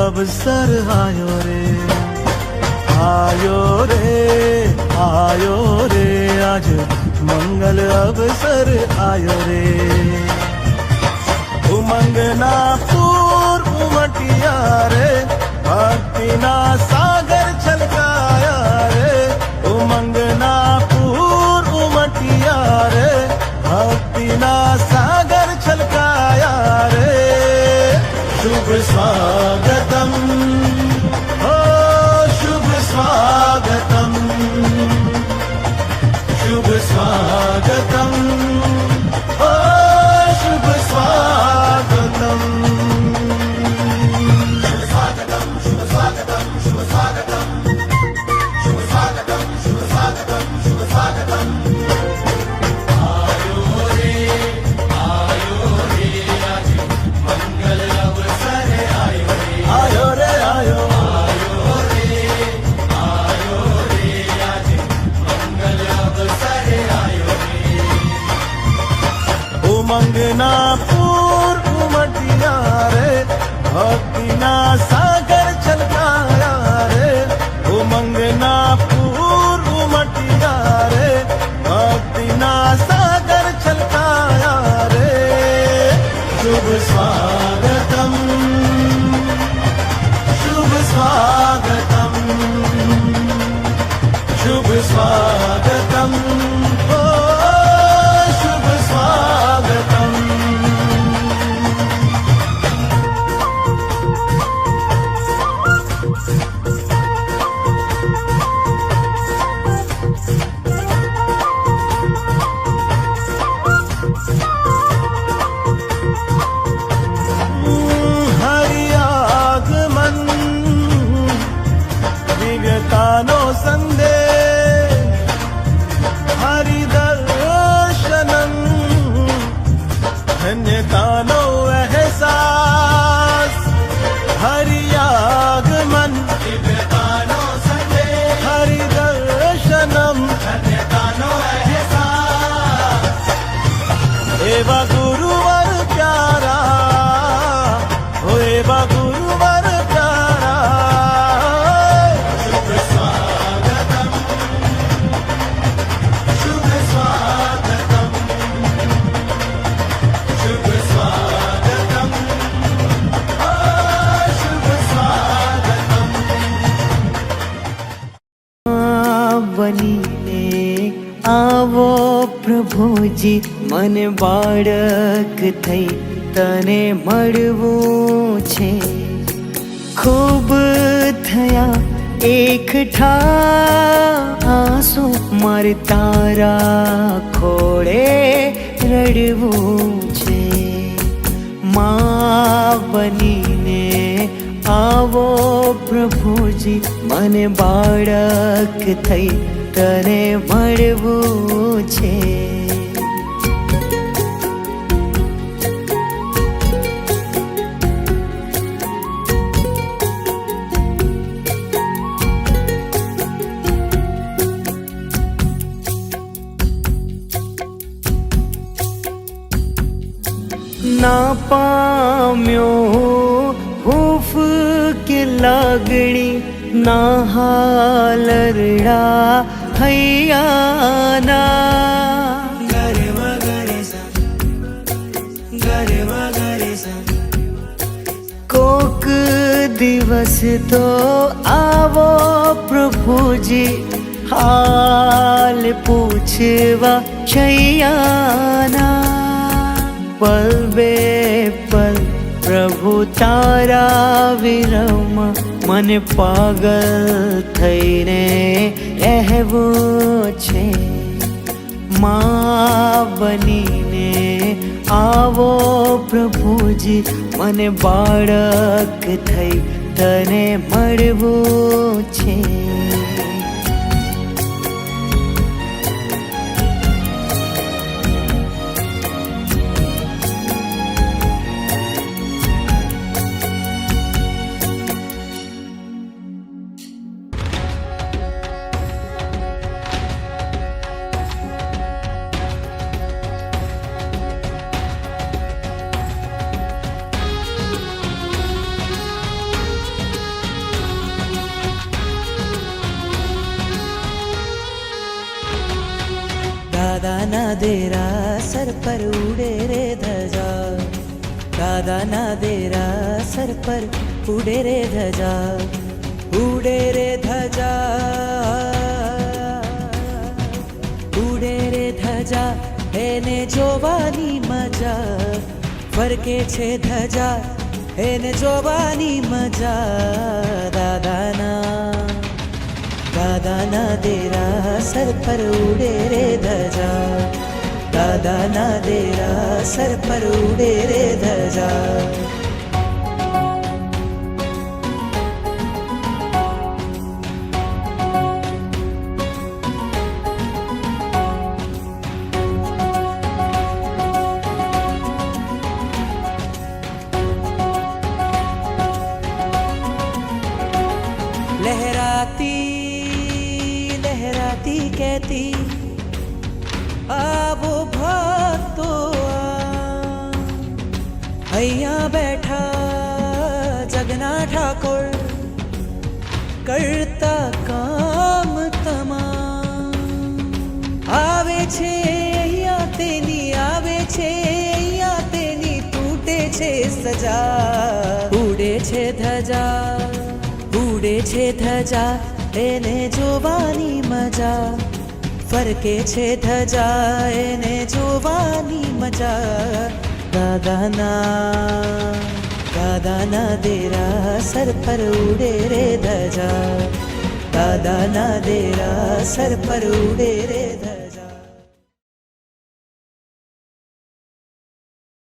अवसर आयो रे, आयो रे, आयो रे, आज मंगल अवसर आयो रे। उमंगना पूर उमटिया रे, भक्तिना सागर छलकाया रे। उमंगना पूर उमटिया रे, भक्तिना सागर छलकाया रे। शुभ स्वागतम, ओ शुभ स्वागतम, शुभ स्वागतम, ओ शुभ स्वागतम। शुभ स्वागतम, शुभ स्वागतम, शुभ स्वागतम, शुभ स्वागतम, शुभ स्वागतम, शुभ स्वागतम। आयो रे, आज मंगल अवसर आयो रे, आयो रे, आयो, आयो रे, आज मंगल अवसर आयो रे। उमंगना पूर उमटिया रे, भक्तिना सागर छलकाया रे। उमंगना पूर उमटिया रे, भक्तिना सागर छलकाया रे। शुभ स्वागतम, शुभ स्वागतम, शुभ स्वागतम, ओ शुभ स्वागतम। हरि आगमन विगतानो संदेश, हरि दर्शनम धन्यतानो एहसास। हरि आगमन विगतानो संदेश, हरि दर्शनम धन्यतानो एहसास। एवा गुरुवर प्यारा, ओ एवा गुरुवर प्यारा। शुभ स्वागतम, शुभ स्वागतम, शुभ स्वागतम, ओ शुभ स्वागतम। બનીને આવો પ્રભુજી, મને બાળક થઈ તને મળવું છે। ખૂબ થયા એકઠા આંસુ, મારે તારા ખોળે રડવું છે। માં બનીને આવો પ્રભુજી, મને બાળક થઈ તને મળવું છે। ના પામ્યો હૂફ કે લાગણી, ના હાલરડા હૈયાના। ગરવ ગરે સા, ગરવ ગરે સા। કોક દિવસ તો આવો પ્રભુજી, હાલ પૂછવા શૈયાના। પલ બે પલ પ્રભુ તારા વિરહમાં, મને પાગલ થઈને રહેવું છે। માં બનીને આવો પ્રભુજી, મને બાળક થઈ તને મળવું છે। દાદાના દેરા સર પર ઉડે રે ધજા, દાદાના દેરા સર પર ઉડે રે ધજા, ઉડે રે ધજા, ઉડે રે ધજા, એને જોવાની મજા, ફરકે છે ધજા, એને જોવાની મજા. દાદાના દેરા સર પર ઉડે રે ધજા, દાદાના દેરા સર પર ઉડે રે ધજા. लहराती लहराती कहती आवो भक्तो અહીંયા બેઠા જગના ઠાકોર કરતા કામ તમામ, આવે છે અહીંયા તેની, આવે છે અહીંયા તેની, તૂટે છે સજા, ઉડે છે ધજા, ઉડે છે ધજા, એને જોવાની મજા, ફરકે છે ધજા, એને જોવાની મજા. દાદાના દેરા સર પર ઉડે રે ધજા, દાદાના દેરા સર પર ઉડે રે